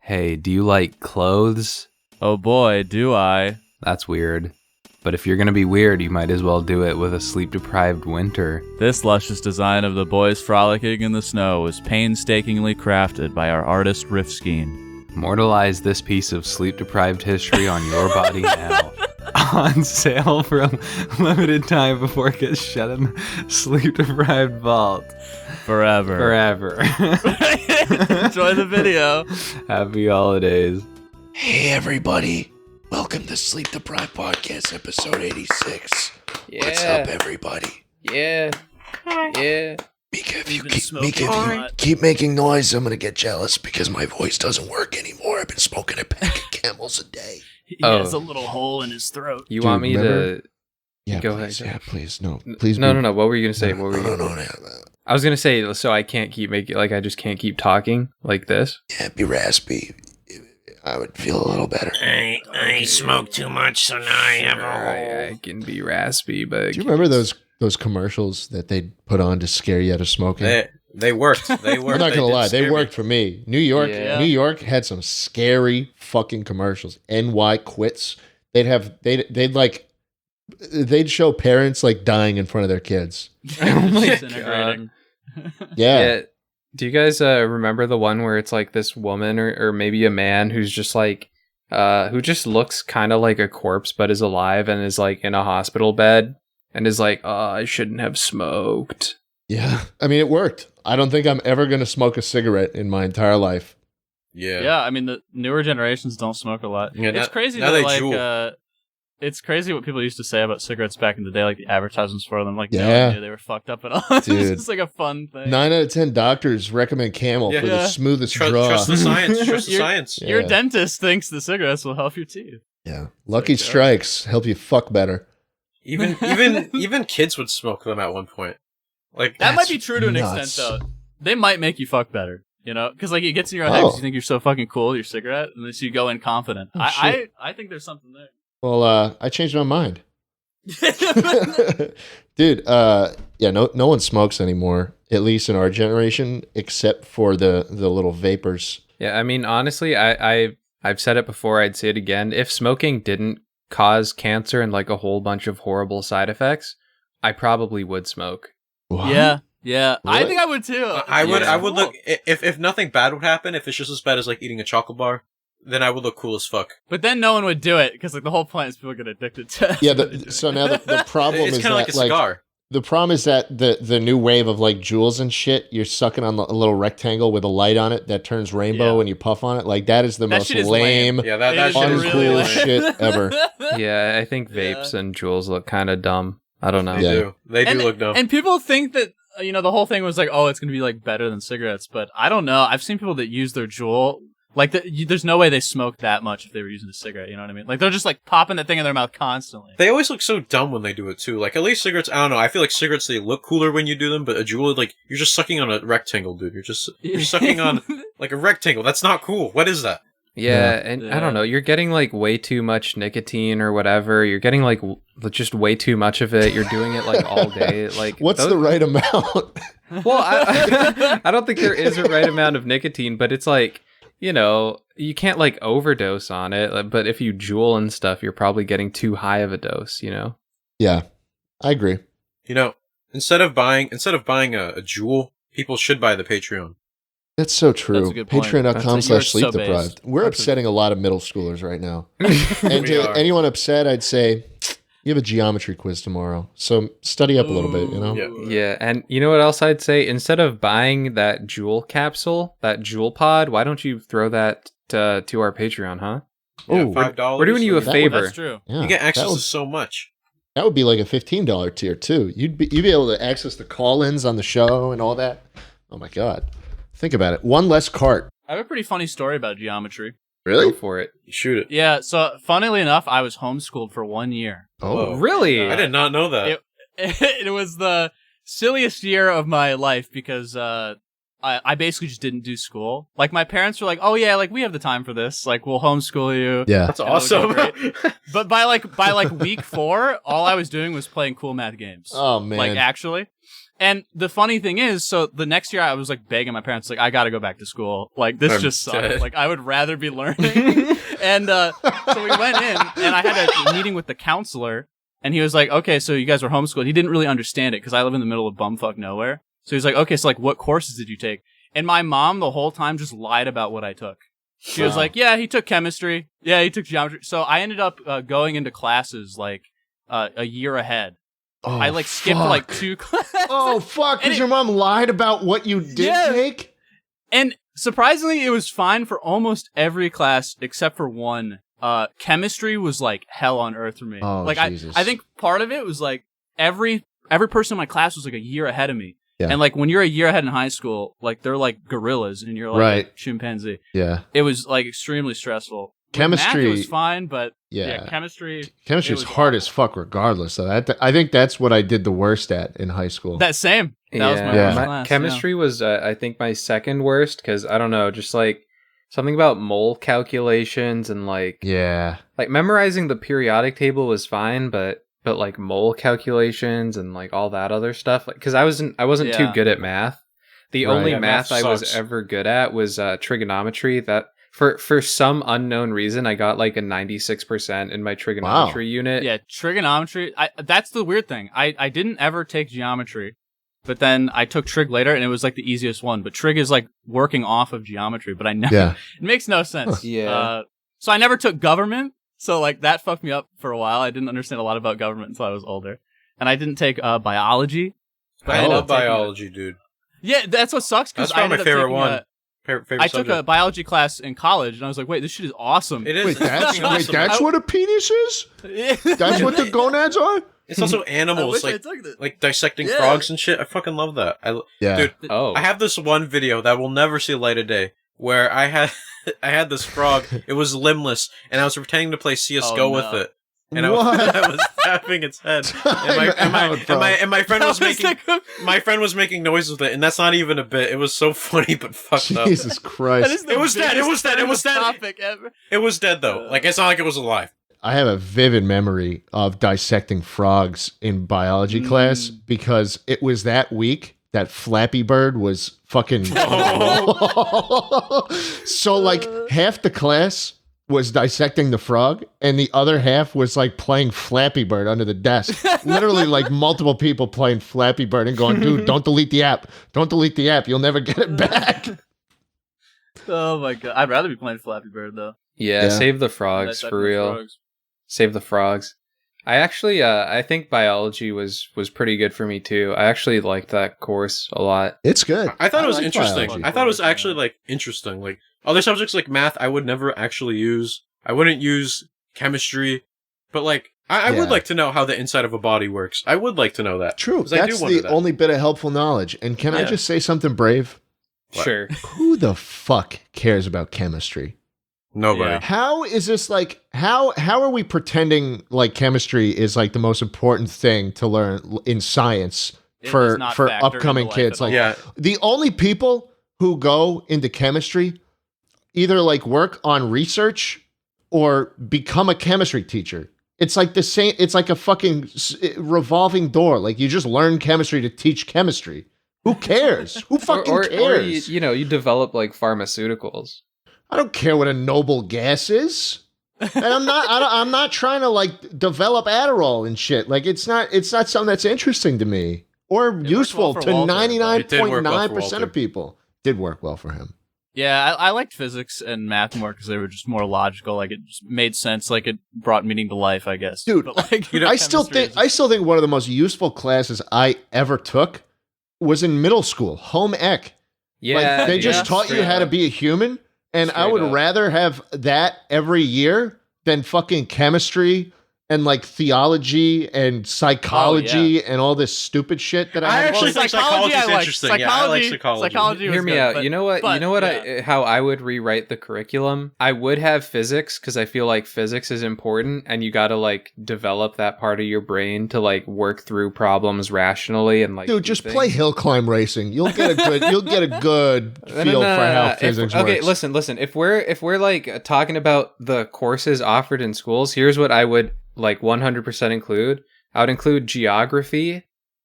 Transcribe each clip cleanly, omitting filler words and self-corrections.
Hey, do you like clothes? Oh boy, do I. That's weird. But if you're gonna be weird, you might as well do it with a sleep-deprived winter. This luscious design of the boys frolicking in the snow was painstakingly crafted by our artist Riftskeen. Immortalize this piece of sleep-deprived history on your body now. On sale for a limited time before it gets shut in the sleep-deprived vault. Forever. Enjoy the video. Happy holidays. Hey everybody, welcome to Sleep Deprived Podcast episode 86. Yeah. What's up everybody? Yeah. Yeah. Mika, if you keep making noise, I'm gonna get jealous because my voice doesn't work anymore. I've been smoking a pack of Camels a day. He has a little hole in his throat. You want me to... Yeah, Go please, ahead. yeah, please, no, please. No. What were you gonna say? No. I was gonna say, so I can't keep making, like, I just can't keep talking like this. Yeah, be raspy. I would feel a little better. I smoke too much, so now I have a hole. I can be raspy, but... Do you remember those commercials that they put on to scare you out of smoking? They worked. They worked. I'm not gonna lie, they scare worked for me. New York had some scary fucking commercials. NY quits. They'd show parents like dying in front of their kids. Oh my Disintegrating. Yeah. Do you guys remember the one where it's like this woman or maybe a man who's just like who just looks kind of like a corpse but is alive and is like in a hospital bed and is like, oh, I shouldn't have smoked. Yeah. I mean, it worked. I don't think I'm ever gonna smoke a cigarette in my entire life. Yeah, I mean the newer generations don't smoke a lot. Yeah, it's crazy now that they like jewel. it's crazy what people used to say about cigarettes back in the day, like the advertisements for them. Like, Yeah. no one knew they were fucked up at all. It's Dude. just like a fun thing. 9 out of 10 doctors recommend Camel for the smoothest draw. Trust the science. Trust the science. Yeah. Your dentist thinks the cigarettes will help your teeth. Yeah. Lucky Strikes help you fuck better. Even kids would smoke them at one point. Like That might be true to an nuts. extent, though. They might make you fuck better, you know? Because like it gets in your head 'cause you think you're so fucking cool, your cigarette, and then so you go in confident. Oh, shit. I think there's something there. Well, I changed my mind. Dude, no one smokes anymore, at least in our generation, except for the little vapors. Yeah, I mean, honestly, I've said it before, I'd say it again. If smoking didn't cause cancer and like a whole bunch of horrible side effects, I probably would smoke. What? Yeah. Really? I think I would too. I would Cool. look if nothing bad would happen, if it's just as bad as like eating a chocolate bar, then I would look cool as fuck. But then no one would do it because like the whole point is people get addicted to it. Yeah, so now the problem It's is kind of that like a cigar. the problem is that the new wave of like jewels and shit, you're sucking on a little rectangle with a light on it that turns rainbow and you puff on it. Like that is the That most shit is lame, Yeah, that shit is uncool really lame. shit ever. Yeah, I think vapes and jewels look kind of dumb. I don't know. They do look dumb. And people think that the whole thing was like, oh, it's gonna be like better than cigarettes, but I don't know. I've seen people that use their Juul. Like, there's no way they smoke that much if they were using a cigarette, you know what I mean? Like, they're just, like, popping that thing in their mouth constantly. They always look so dumb when they do it, too. Like, at least cigarettes, I don't know, I feel like cigarettes, they look cooler when you do them, but a Juul, like, you're just sucking on a rectangle, dude. You're sucking on, like, a rectangle. That's not cool. What is that? Yeah, and I don't know, you're getting, like, way too much nicotine or whatever. You're getting, like, just way too much of it. You're doing it, like, all day. Like, What's the right amount? Well, I don't think there is a right amount of nicotine, but it's like, you can't like overdose on it, but if you Juul and stuff, you're probably getting too high of a dose, Yeah, I agree. Instead of buying a Juul, people should buy the Patreon. That's so true. That's a good point. Patreon.com/sleep You're so deprived. based. We're That's upsetting a lot of middle schoolers right now. And We to are. anyone upset, I'd say you have a geometry quiz tomorrow. So study up a little bit, Yeah. Yeah, and you know what else I'd say? Instead of buying that Juul capsule, that Juul pod, why don't you throw that to our Patreon, huh? Yeah, Oh, $5. We're doing you a That would- favor. That's true. Yeah, You get access that to would, so much. that would be like a $15 tier too. You'd be able to access the call-ins on the show and all that. Oh my god. Think about it. One less cart. I have a pretty funny story about geometry. Go for it. You shoot it. Yeah, so funnily enough, I was homeschooled for 1 year. Oh, Whoa. Really? I did not know that. It was the silliest year of my life because I basically just didn't do school. Like my parents were like, "Oh yeah, like we have the time for this. Like we'll homeschool you." Yeah. That's and it'll go awesome. great." But by week 4, all I was doing was playing cool math games. Oh man. Like actually. And the funny thing is, so the next year I was like begging my parents, like, I gotta go back to school. Like this I'm just sucks. dead. Like I would rather be learning. And so we went in, and I had a meeting with the counselor, and he was like, "Okay, so you guys were homeschooled." He didn't really understand it because I live in the middle of bumfuck nowhere. So he's like, "Okay, so like, what courses did you take?" And my mom the whole time just lied about what I took. She was like, "Yeah, he took chemistry. Yeah, he took geometry." So I ended up going into classes like a year ahead. Oh, I like skipped fuck. like 2 classes. Oh fuck! And Because your mom lied about what you did Yeah. take. And surprisingly, it was fine for almost every class except for one. Chemistry was like hell on earth for me. Oh, like Jesus. I think part of it was like every person in my class was like a year ahead of me. Yeah. And like when you're a year ahead in high school, like they're like gorillas and you're like Right. a chimpanzee. Yeah. It was like extremely stressful. With Chemistry- math, it was fine, but Yeah. chemistry. Chemistry's it was hard awful. as fuck, regardless. So I think that's what I did the worst at in high school. That same. That was my Yeah. worst My class. chemistry was, I think, my second worst because I don't know, just like something about mole calculations and like memorizing the periodic table was fine, but like mole calculations and like all that other stuff, like because I wasn't too Yeah. good at math. The Right. only Yeah, math math I was sucks. ever good at was trigonometry. That for some unknown reason I got like a 96% in my trigonometry unit. Yeah, trigonometry. That's the weird thing. I didn't ever take geometry, but then I took trig later, and it was like the easiest one. But trig is like working off of geometry, but I never. Yeah. It makes no sense. Yeah. So I never took government. So like that fucked me up for a while. I didn't understand a lot about government until I was older, and I didn't take biology. But I ended love up taking biology, dude. Yeah, that's what sucks because That's I probably ended my up favorite taking one. Favorite I took a subject. biology class in college, and I was like, "Wait, this shit is awesome." It is. Wait, It's that's fucking awesome. that's what a penis is? That's what the gonads are? It's also I animals, wish I like took it. like dissecting Yeah. frogs and shit. I fucking love that. Yeah. Dude, Oh. I have this one video that will never see light of day where I had I had this frog. It was limbless, and I was pretending to play CS:GO Oh, with no. it. And I What? was tapping its head. And my friend was making my friend was making noise with it, and that's not even a bit. It was so funny but fucked up. Jesus Christ. It was dead, it was dead, it was dead. Topic ever. It was dead though. Like it's not like it was alive. I have a vivid memory of dissecting frogs in biology class because it was that week that Flappy Bird was fucking. So, like, half the class was dissecting the frog, and the other half was like playing Flappy Bird under the desk. Literally, like multiple people playing Flappy Bird and going, "Dude, don't delete the app. Don't delete the app. You'll never get it back." Oh my god, I'd rather be playing Flappy Bird though. Yeah, Yeah. save the frogs Dissecting for real. frogs. Save the frogs. I actually, I think biology was pretty good for me too. I actually liked that course a lot. It's good. I thought it was like interesting. biology. I thought it was actually like interesting. Like other subjects like math, I would never actually use. I wouldn't use chemistry, but like I Yeah. would like to know how the inside of a body works. I would like to know that. True. 'Cause I do That's wonder the that. only bit of helpful knowledge. And can I Yeah. just say something brave? What? Sure. Who the fuck cares about chemistry? Nobody. Yeah. How is this like how are we pretending like chemistry is like the most important thing to learn in science It for does not for factor upcoming into life kids? at all. Like Yeah. the only people who go into chemistry either like work on research or become a chemistry teacher. It's like the same. It's like a fucking revolving door. Like you just learn chemistry to teach chemistry. Who cares? Who fucking or cares? you develop like pharmaceuticals. I don't care what a noble gas is. And I'm not trying to like develop Adderall and shit. Like it's not something that's interesting to me or useful well for to Walter, but- 99.9% of people. Did work well for him. Yeah, I liked physics and math more because they were just more logical. Like it just made sense. Like it brought meaning to life, I guess. Dude, but like I still think one of the most useful classes I ever took was in middle school, home ec. Yeah, Like they just yeah, taught you straight how to up. be a human, and I Straight would up. rather have that every year than fucking chemistry and like theology and psychology and all this stupid shit that I I had. actually think psychology is I like. interesting. Yeah, I like psychology. Psychology was Hear me good, out. but- You know what? but, yeah. How I would rewrite the curriculum? I would have physics because I feel like physics is important, and you got to like develop that part of your brain to like work through problems rationally and like. Dude, do just things. play hill climb racing. You'll get a good feel for how physics works. Okay, listen. If we're like talking about the courses offered in schools, here's what I would like 100% include. I would include geography,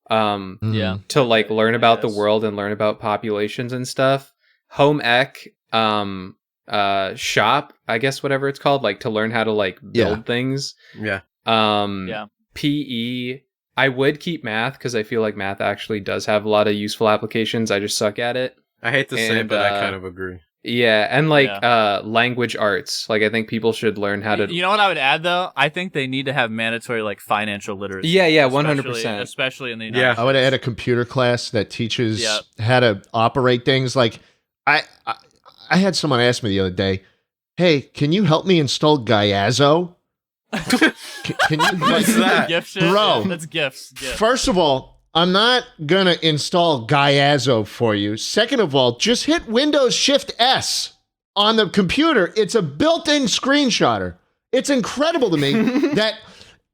Yeah. to like learn about the Yes. world and learn about populations and stuff. Home ec, shop, I guess whatever it's called, like to learn how to like build things. Yeah. Yeah. PE. I would keep math because I feel like math actually does have a lot of useful applications. I just suck at it. I hate to say it, And, but I kind of agree. Yeah, and like Yeah. language arts. Like I think people should learn how to. You know what I would add though? I think they need to have mandatory like financial literacy. Yeah, especially- 100%. Especially in the Yeah. United I would add a computer class that teaches Yeah. how to operate things. Like I had someone ask me the other day, "Hey, can you help me install Gyazo?" Can you What's that? Gift shit? Bro. Yeah, that's gifts. First of all, I'm not gonna install Gyazo for you. Second of all, just hit Windows Shift S on the computer. It's a built-in screenshotter. It's incredible to me that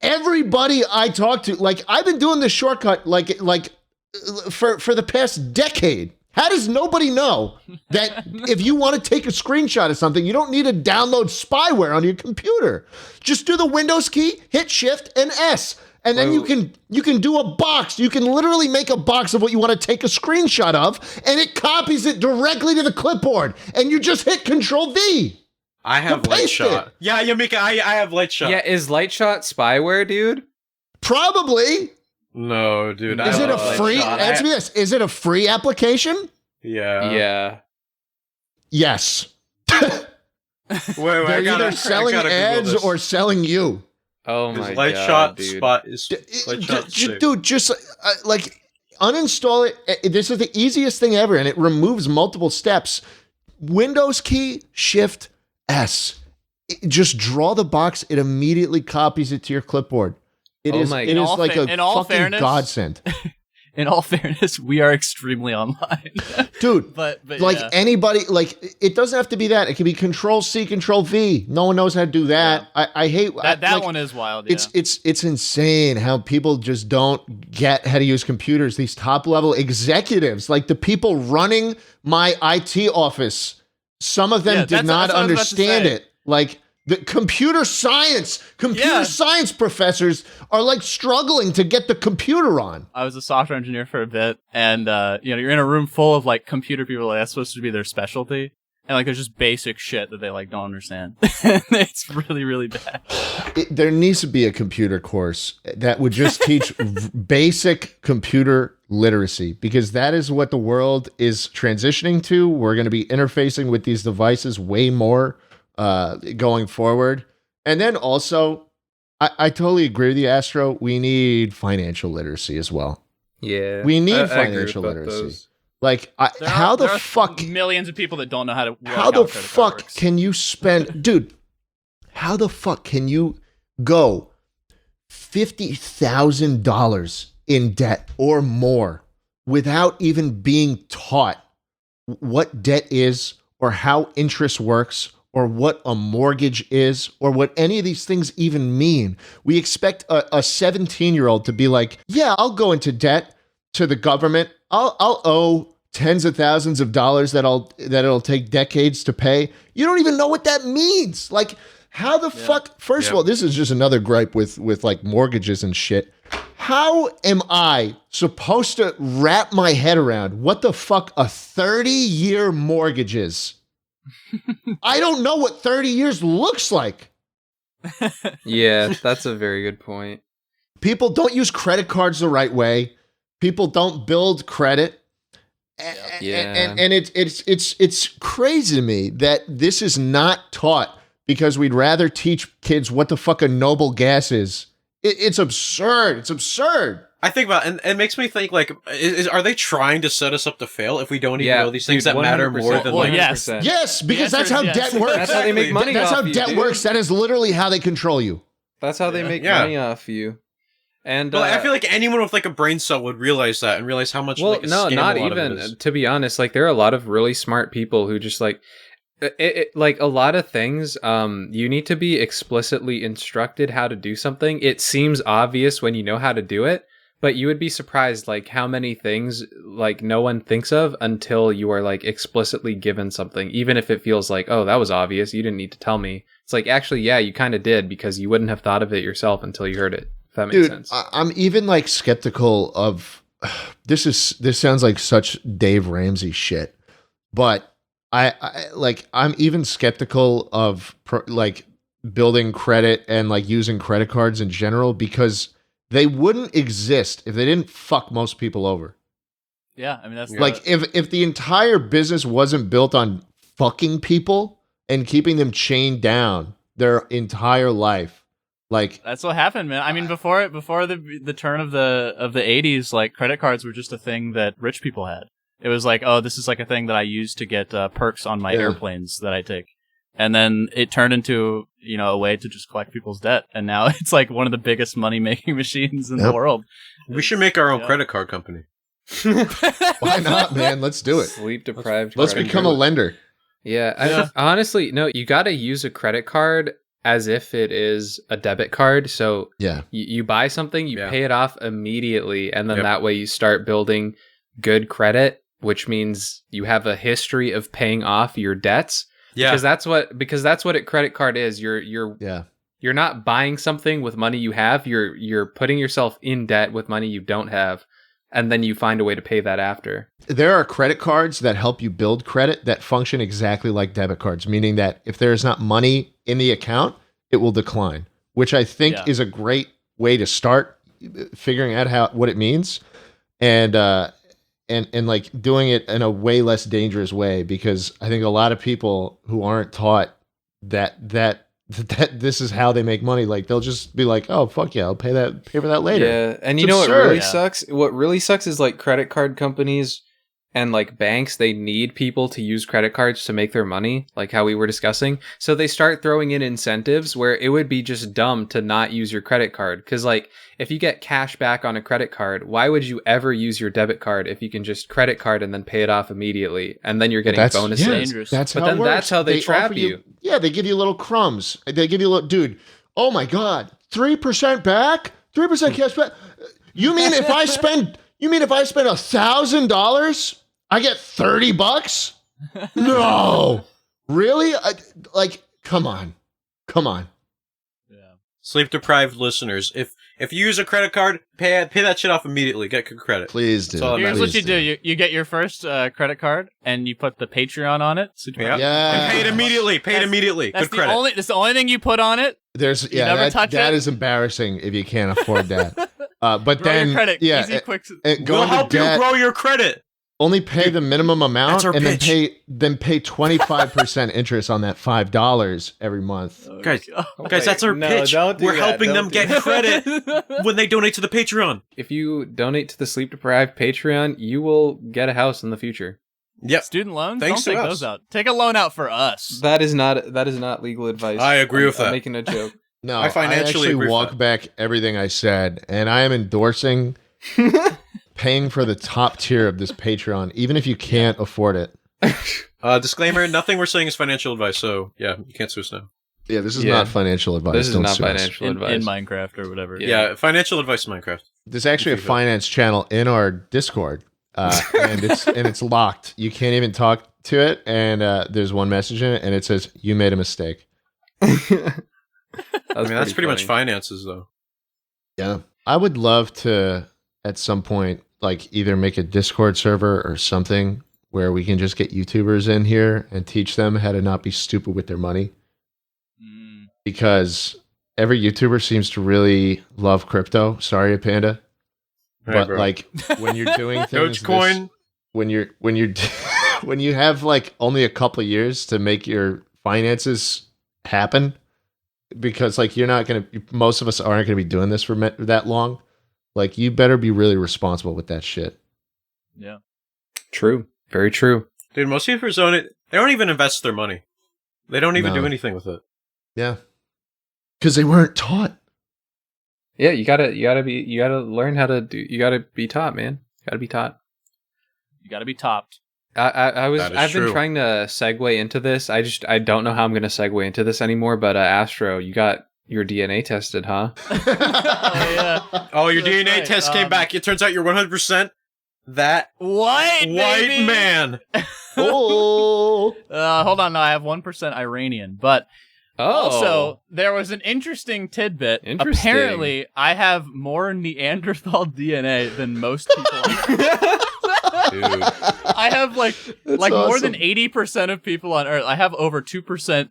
everybody I talk to, like I've been doing this shortcut for the past decade. How does nobody know that if you want to take a screenshot of something, you don't need to download spyware on your computer? Just do the Windows key, hit Shift and S, and then you can do a box. You can literally make a box of what you want to take a screenshot of, and it copies it directly to the clipboard, and you just hit Control V. I have Paste light shot. it. Yeah, Mika, I have light shot. Yeah, is Lightshot spyware, dude? Probably. No, dude. Is I it a love light free? shot. Answer me this. Is it a free application? Yeah. Yeah. Yes. Wait, They're I gotta, either selling I gotta Google ads this. or selling you. Oh my Is light god, shot dude. spot is light shot safe. Dude, just like uninstall it. This is the easiest thing ever, and it removes multiple steps. Windows key, Shift S. Just draw the box. It immediately copies it to your clipboard. It Oh is. my It God. is like a in all fucking fairness- godsend, In all fairness, we are extremely online. dude. but Like yeah. anybody, like it doesn't have to be that. It can be Control C, Control V. No one knows how to do that. I hate that like, one is wild. Yeah. It's insane how people just don't get how to use computers. These top level executives, like the people running my IT office, some of them Yeah, did that's not what I was about to understand say. it. Like the computer science professors are like struggling to get the computer on. I was a software engineer for a bit, and you're in a room full of like computer people. Like, that's supposed to be their specialty, and like there's just basic shit that they like don't understand. It's really, really bad. There needs to be a computer course that would just teach basic computer literacy, because that is what the world is transitioning to. We're going to be interfacing with these devices way more going forward. And then also, I totally agree with you, Astro. We need financial literacy as well. Yeah. We need I agree financial with both literacy. those. Like, There how are- the there are fuck? millions of people that don't know how to work How out the credit card fuck works. can you spend, dude? How the fuck can you go $50,000 in debt or more without even being taught what debt is, or how interest works, or what a mortgage is, or what any of these things even mean? We expect a 17-year-old to be like, yeah, I'll go into debt to the government. I'll owe tens of thousands of dollars that it'll take decades to pay. You don't even know what that means. Like, how the fuck? First of all, this is just another gripe with like mortgages and shit. How am I supposed to wrap my head around what the fuck a 30-year mortgage is? I don't know what 30 years looks like. Yeah, that's a very good point. People don't use credit cards the right way. People don't build credit. Yeah. And it's crazy to me that this is not taught, because we'd rather teach kids what the fuck a noble gas is. It's absurd. It's absurd. I think about, and it makes me think, like, are they trying to set us up to fail if we don't even Yeah, know these things dude, that matter more 100%. than Well, like, yes. Yeah. Yes, because The that's answer how is yes. debt works. That's how they make money That's off how you, debt dude. works. That is literally how they control you. That's how they make Yeah. money off you. And Well, I feel like anyone with like a brain cell would realize that and realize how much. well, like, a no, scam not a lot of it even. is. To be honest, like there are a lot of really smart people who just like like a lot of things. You need to be explicitly instructed how to do something. It seems obvious when you know how to do it, but you would be surprised like how many things like no one thinks of until you are like explicitly given something, even if it feels like, oh, that was obvious, you didn't need to tell me. It's like, actually, yeah, you kind of did, because you wouldn't have thought of it yourself until you heard it. If that makes sense. I'm even like skeptical of this sounds like such Dave Ramsey shit, but I'm even skeptical of like building credit and like using credit cards in general, because they wouldn't exist if they didn't fuck most people over. Yeah, I mean that's Like if the entire business wasn't built on fucking people and keeping them chained down their entire life, like that's what happened, man. I mean, before the turn of the 80s, like credit cards were just a thing that rich people had. It was like, oh, this is like a thing that I use to get perks on my airplanes that I take. And then it turned into, a way to just collect people's debt. And now it's like one of the biggest money-making machines in the world. We should make our own credit card company. why not, man? Let's do it. Sleep deprived. Let's become a lender. Yeah, honestly, no, you got to use a credit card as if it is a debit card. So Yeah. you buy something, you Yeah. pay it off immediately, and then Yep. that way you start building good credit, which means you have a history of paying off your debts. Yeah. Because that's what a credit card is. You're not buying something with money you have. You're putting yourself in debt with money you don't have, and then you find a way to pay that after. There are credit cards that help you build credit that function exactly like debit cards, meaning that if there is not money in the account, it will decline, which I think is a great way to start figuring out what it means, and like doing it in a way less dangerous way, because I think a lot of people who aren't taught that this is how they make money, like they'll just be like, oh fuck yeah, I'll pay for that later. Yeah, and It's you know what absurd. really sucks? What really sucks is like credit card companies and like banks, they need people to use credit cards to make their money, like how we were discussing. So they start throwing in incentives where it would be just dumb to not use your credit card. Because like if you get cash back on a credit card, why would you ever use your debit card if you can just credit card and then pay it off immediately, and then you're getting bonuses? dangerous. That's But how then it works. that's how they trap offer you. Yeah, they give you little crumbs. They give you a little, dude. Oh my god, 3% back, 3% cash back. You mean if I spend $1,000, I get $30? No, really? Come on. Yeah. Sleep deprived listeners, if you use a credit card, pay that shit off immediately. Get good credit. Please do. That's all that Here's matters. what you do. You get your first credit card and you put the Patreon on it. So Yeah. Yeah. And pay it immediately. That's Good credit. that's the only thing you put on it. That touch that it? is embarrassing if you can't afford that. But Grow then, your credit. yeah, Easy, quick. go We'll into help you debt, grow your credit. only pay the minimum amount, that's our and pitch. then pay 25% interest on that $5 every month. Guys, that's our pitch. don't do We're that. helping Don't them do get credit when they donate to the Patreon. If you donate to the Sleep Deprived Patreon, you will get a house in the future. Yep. Student loans? Thanks Don't to take us. those out. Take a loan out for us. That is not legal advice. I agree with I'm that. making a joke. No, I financially actually agree with walk that. back everything I said, and I am endorsing paying for the top tier of this Patreon, even if you can't afford it. Disclaimer, nothing we're saying is financial advice, so yeah, you can't sue us now. Yeah, this is Yeah. not financial advice. This is Don't not sue us. financial In advice. Minecraft or whatever. Yeah, financial advice in Minecraft. There's actually a finance channel in our Discord, and it's locked. You can't even talk to it, and there's one message in it, and it says, "You made a mistake." That's pretty much finances, though. Yeah. I would love to, at some point, like either make a Discord server or something where we can just get YouTubers in here and teach them how to not be stupid with their money. Mm. Because every YouTuber seems to really love crypto. Sorry, Apandah. Right, But bro. like when you're doing things, Dogecoin. when you're when you have like only a couple of years to make your finances happen, because like most of us aren't gonna be doing this for that long. Like you better be really responsible with that shit. Yeah. True. Very true. Dude, most YouTubers they don't even invest their money. They don't even No. do anything with it. Yeah, because they weren't taught. Yeah, you gotta learn how to do. You gotta be taught, man. Gotta be taught. You got to be topped. I've been trying to segue into this. I don't know how I'm gonna segue into this anymore. But Astro, you got your DNA tested, huh? Oh yeah. Oh, your That's DNA right. test came back. It turns out you're 100% that White baby! man. Oh, Hold on, no, I have 1% Iranian, but also there was an interesting tidbit. Interesting. Apparently, I have more Neanderthal DNA than most people. Dude. I have like That's more than awesome. 80% of people on Earth. I have over 2%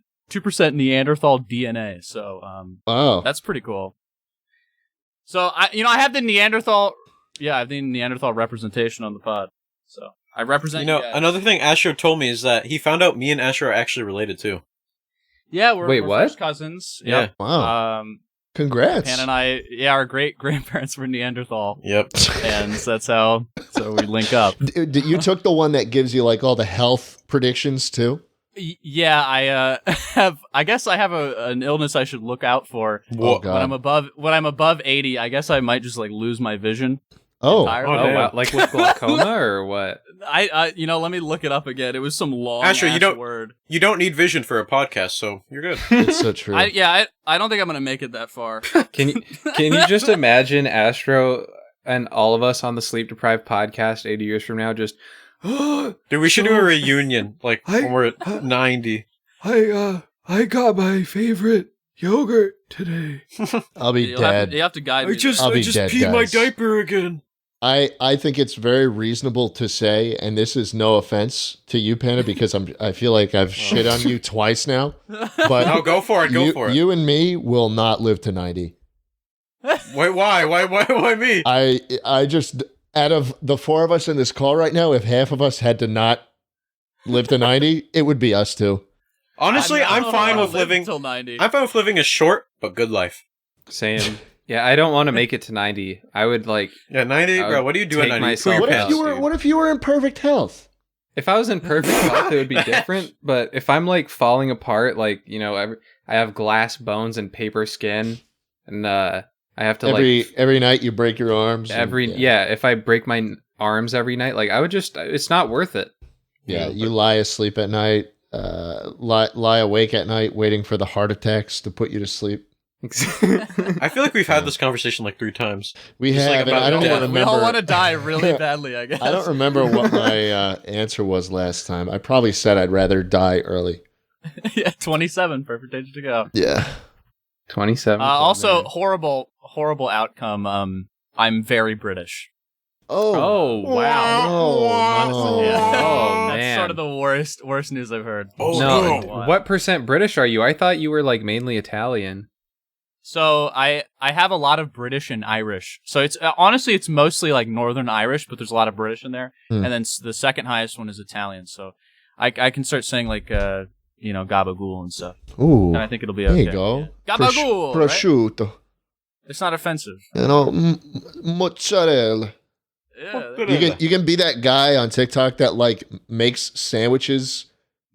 Neanderthal DNA. So wow. that's pretty cool. So I have the Neanderthal. Yeah, I have the Neanderthal representation on the pod. So I represent. You know, guys. another thing Astro told me is that he found out me and Astro are actually related too. Yeah, Wait, we're what? first cousins. Yeah. Yep. Wow. Congrats. Pan and I, our great grandparents were Neanderthal, Yep. and that's how we link up. You took the one that gives you like all the health predictions too. Yeah, I have. I guess I have an illness I should look out for. Oh, God. When I'm above 80, I guess I might just like lose my vision. Oh, entirely. Oh, Oh damn. wow, like with glaucoma or what? I let me look it up again. It was some long Actually, you don't- word. You don't need vision for a podcast, so you're good. it's so true. I don't think I'm gonna make it that far. Can you just imagine Astro and all of us on the Sleep Deprived podcast 80 years from now just Dude, we should do a reunion, like when we're at 90. I got my favorite yogurt today. I'll be you dead. have to guide me. I'll be dead, guys. diaper again. I think it's very reasonable to say, and this is no offense to you, Panda, because I feel like I've shit on you twice now. But No, go for it. Go for it. You and me will not live to 90. Wait, why? Why me? I just, out of the four of us in this call right now, if half of us had to not live to 90, it would be us two. Honestly, I'm fine with living. until 90. I'm fine with living a short but good life. same? Yeah, I don't want to make it to 90. I would like Yeah, 90, I bro. would What do you do at take 90? myself Poo your What if pants. you were? dude. What if you were in perfect health? if I was in perfect health, it would be different. But if I'm like falling apart, like I have glass bones and paper skin, and I have to Every night you break your arms. and- if I break my arms every night, like I would just, it's not worth it. Yeah, you lie asleep at night, lie awake at night, waiting for the heart attacks to put you to sleep. I feel like we've had this conversation like 3 times. We Just like have, and about I don't death. even We all want remember. to die really badly, I guess. I don't remember what my answer was last time. I probably said I'd rather die early. Yeah, 27, perfect age to go. Yeah. 27. Also, horrible outcome. I'm very British. Oh wow. Oh, Yeah. Oh, That's man. sort of the worst news I've heard. Oh, No, no. what percent British are you? I thought you were like mainly Italian. So I have a lot of British and Irish. So it's honestly it's mostly like Northern Irish, but there's a lot of British in there. Hmm. And then the second highest one is Italian. So I can start saying like gabagool and stuff, Ooh. and I think it'll be There okay. you go. Yeah. Gabagool. Right? Prosciutto. It's not offensive. You know, mozzarella. Yeah. You can be that guy on TikTok that like makes sandwiches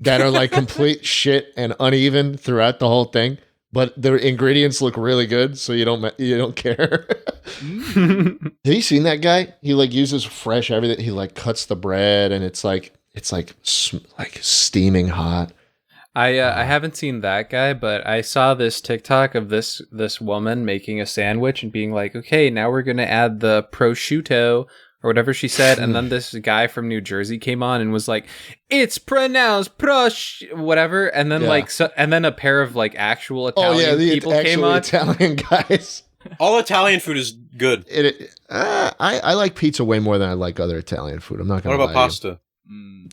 that are like complete shit and uneven throughout the whole thing, but the ingredients look really good, so you don't care. Have you seen that guy? He like uses fresh everything. He like cuts the bread, and it's like steaming hot. I haven't seen that guy, but I saw this TikTok of this woman making a sandwich and being like, okay, now we're gonna add the prosciutto or whatever she said, and then this guy from New Jersey came on and was like, it's pronounced whatever, and then Yeah. and then a pair of like actual Italian the people came on. Italian guys. All Italian food is good. I like pizza way more than I like other Italian food. I'm not What gonna about lie to pasta?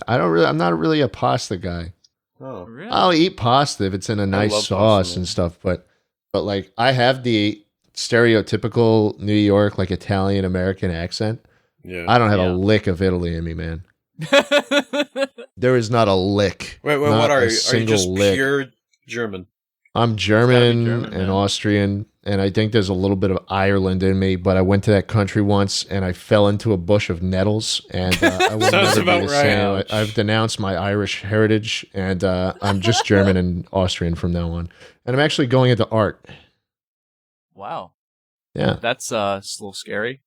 I'm not really a pasta guy. Oh. Really? I'll eat pasta if it's in a nice love sauce pasta, man. and stuff, but like I have the stereotypical New York like Italian American accent. Yeah. I don't have Yeah. a lick of Italy in me, man. There is not a lick. Wait, not what are a you? Are you single just lick. pure German? I'm German, German, and man. Austrian, and I think there's a little bit of Ireland in me, but I went to that country once and I fell into a bush of nettles, and I will Sounds never be about the right. same. I've denounced my Irish heritage, and I'm just German and Austrian from now on. And I'm actually going into art. Wow. Yeah. That's a little scary.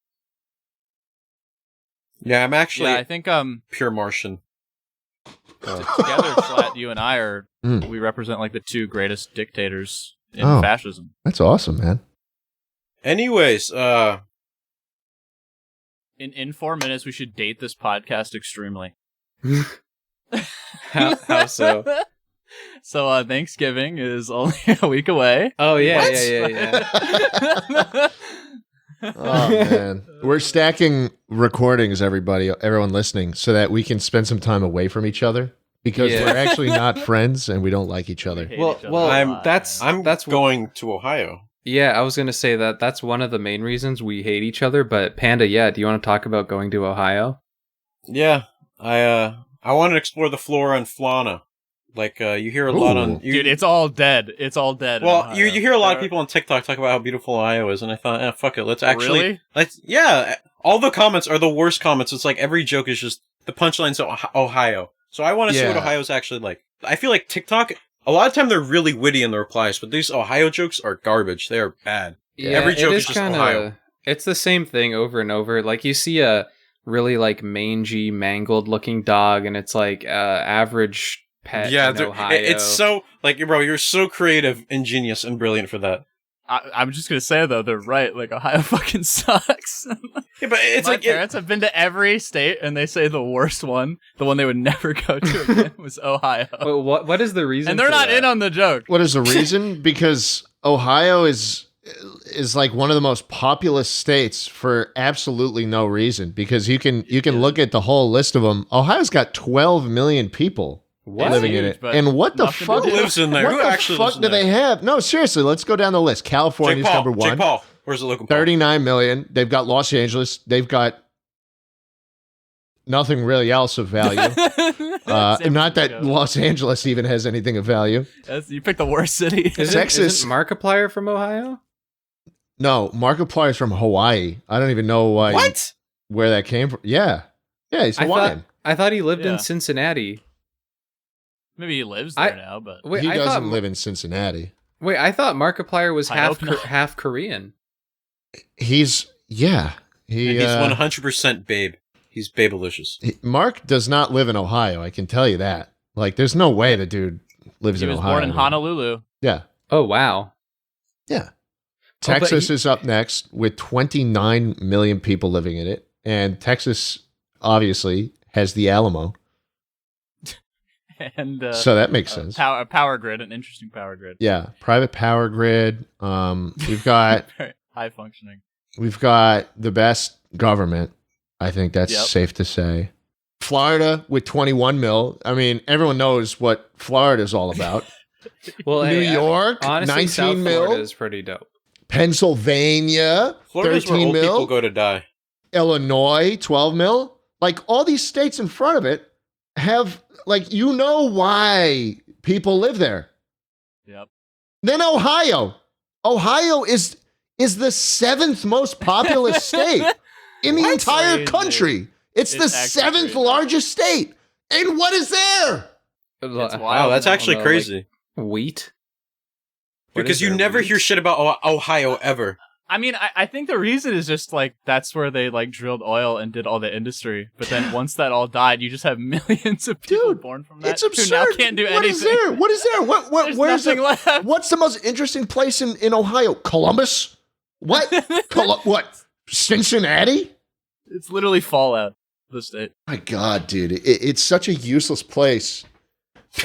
Yeah, I'm actually Yeah, I think pure Martian. together, Schlatt, you and I are we represent like the two greatest dictators in Oh. fascism. That's awesome, man. Anyways, In 4 minutes, we should date this podcast extremely. How so? So Thanksgiving is only a week away. Oh yeah, What? yeah. Oh man, we're stacking recordings, everyone listening, so that we can spend some time away from each other because Yeah. we're actually not friends and we don't like each other. Hate Well, each other well, a lot, that's- man. I'm going to Ohio. Yeah, I was gonna say that's one of the main reasons we hate each other. But Panda, yeah, do you want to talk about going to Ohio? Yeah, I want to explore the flora and fauna. Like you hear a lot Ooh. on Dude, it's all dead. It's all dead. in well, Ohio. you hear a lot of people on TikTok talk about how beautiful Ohio is, and I thought, fuck it, let's actually, Really? yeah. All the comments are the worst comments. It's like every joke is just the punchline's Ohio. So I want to see what Yeah. Ohio's actually like. I feel like TikTok, a lot of time they're really witty in the replies, but these Ohio jokes are garbage. They are bad. Every joke is just Ohio. It's the same thing over and over. Like you see a really like mangy, mangled looking dog, and it's like average pet Yeah, in Ohio. it's so like, bro, you're so creative, ingenious, and brilliant for that. I'm just gonna say though, they're right. Like Ohio fucking sucks. Yeah, but it's My like parents have been to every state, and they say the worst one, the one they would never go to again, was Ohio. But what is the reason? And they're for not that? in on the joke. What is the reason? Because Ohio is like one of the most populous states for absolutely no reason. Because you can look at the whole list of them. Ohio's got 12 million people What? living in Huge, it, but and what the nothing to fuck do. Who lives in there? What Who the actually lives fuck in do there? they have? No, seriously, let's go down the list. Jake California's Paul. number one. Jake Paul. Where's the Logan Paul? 39 million. They've got Los Angeles. They've got nothing really else of value. San Not that Francisco. Los Angeles even has anything of value. You picked the worst city. Texas- Isn't Markiplier from Ohio? No, Markiplier's from Hawaii. I don't even know why. What? Where that came from. Yeah. Yeah, he's Hawaiian. I thought he lived Yeah. in Cincinnati. Maybe he lives there now, but Wait, He I doesn't thought, live in Cincinnati. Wait, I thought Markiplier was I half hope not. half Korean. He's He, And he's 100% babe. He's babelicious. Mark does not live in Ohio. I can tell you that. Like, there's no way the dude lives he in was Ohio. born in Honolulu. Yeah. Oh wow. Yeah. but Texas he- is up next with 29 million people living in it. And Texas, obviously, has the Alamo. And So that makes sense. power grid, an interesting power grid. Yeah. Private power grid. We've got Very high functioning. We've got the best government. I think that's Yep. safe to say. Florida with 21 mil. I mean, everyone knows what Florida's all about. Well, New hey, York, honestly, 19 South mil. Florida is pretty dope. Pennsylvania, Florida's where 13 old mil. people go to die. Illinois, 12 mil. Like, all these states in front of it have, like, you know why people live there. Yep. Then Ohio. Ohio is the seventh most populous state in the entire Crazy. country. It's the It's actually seventh crazy. largest state. And what is there? It's Wow, wild. that's actually Like, crazy. wheat. What Because is you there, never wheat? hear shit about Ohio ever. I mean, I think the reason is just like that's where they like drilled oil and did all the industry. But then once that all died, you just have millions of people Dude, born from that It's who absurd. now can't do What is anything. there? What is there? What There's where's nothing it? left. What's the most interesting place in Ohio? Columbus? What? What? Cincinnati? It's literally Fallout. The state. My God, dude, it's such a useless place,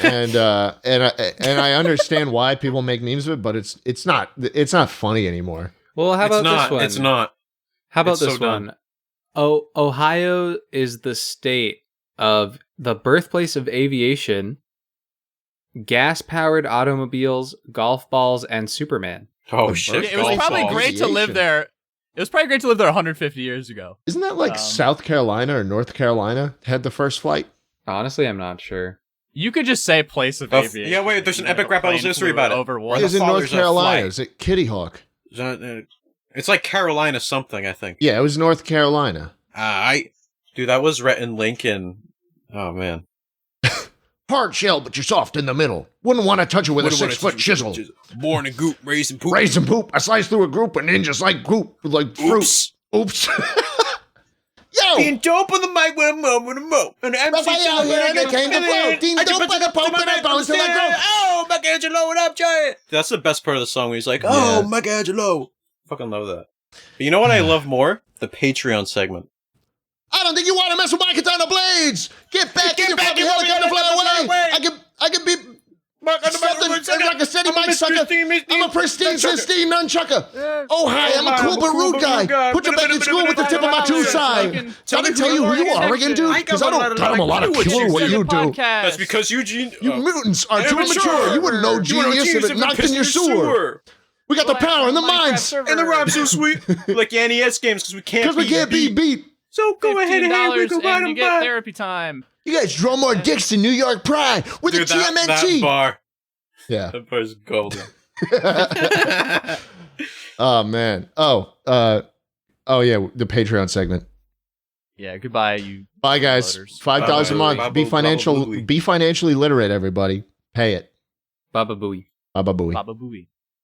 and I understand why people make memes of it, but it's not funny anymore. Well, how about this one? It's not. How about It's so this one? Oh, Ohio is the state of the birthplace of aviation, gas-powered automobiles, golf balls, and Superman. Oh The shit! birth- It was golf probably balls. great to live Aviation. there. It was probably great to live there 150 years ago. Isn't that like Um, South Carolina or North Carolina had the first flight? Honestly, I'm not sure. You could just say place of aviation. yeah, wait, there's an You know, epic rap battles plane history flew about it. Over It one. was in father's North a Carolina. flight. Is it Kitty Hawk? It's like Carolina something, I think. Yeah, it was North Carolina. Dude, that was Rhett and Lincoln. Oh man. Hard shell, but you're soft in the middle. Wouldn't want to touch it with a 6-foot chisel. Born in goop, raised in poop. Raised in poop. I sliced through a group of ninjas like goop, like fruit. Oops. Yo! Being dope on the mic with a mo. And I'm out here and I came to flow. Being dope on the pope and I bounce till I grow. Oh, Michelangelo, what up, giant? That's the best part of the song where he's like, oh, Michelangelo. Fucking love that. But you know what I love more? The Patreon segment. I don't think you want to mess with my katana blades. Get back in your fucking helicopter, fly away. I can be something like a steady mic sucker. I'm a pristine nunchucker. Oh, hi, I'm a cool but rude guy. Put you back in school with the tip of my two side. Gotta tell you who you are again, dude, because I don't got a lot of clue what you do. That's because Eugene... You mutants are too immature. You wouldn't know genius if it knocked in your sewer. We got the power and the minds. And the rhyme's so sweet. Like the NES games, because we can't be beat. So go ahead and you get therapy time. You guys draw more dicks than New York Pride with a TMNT. That bar. Yeah. That bar's golden. Oh, man. Oh, yeah, the Patreon segment. Yeah, goodbye, you. Bye, guys. Voters. $5 a month. Be financially literate, everybody. Pay it. Bababooey. Bababooey. Bababooey.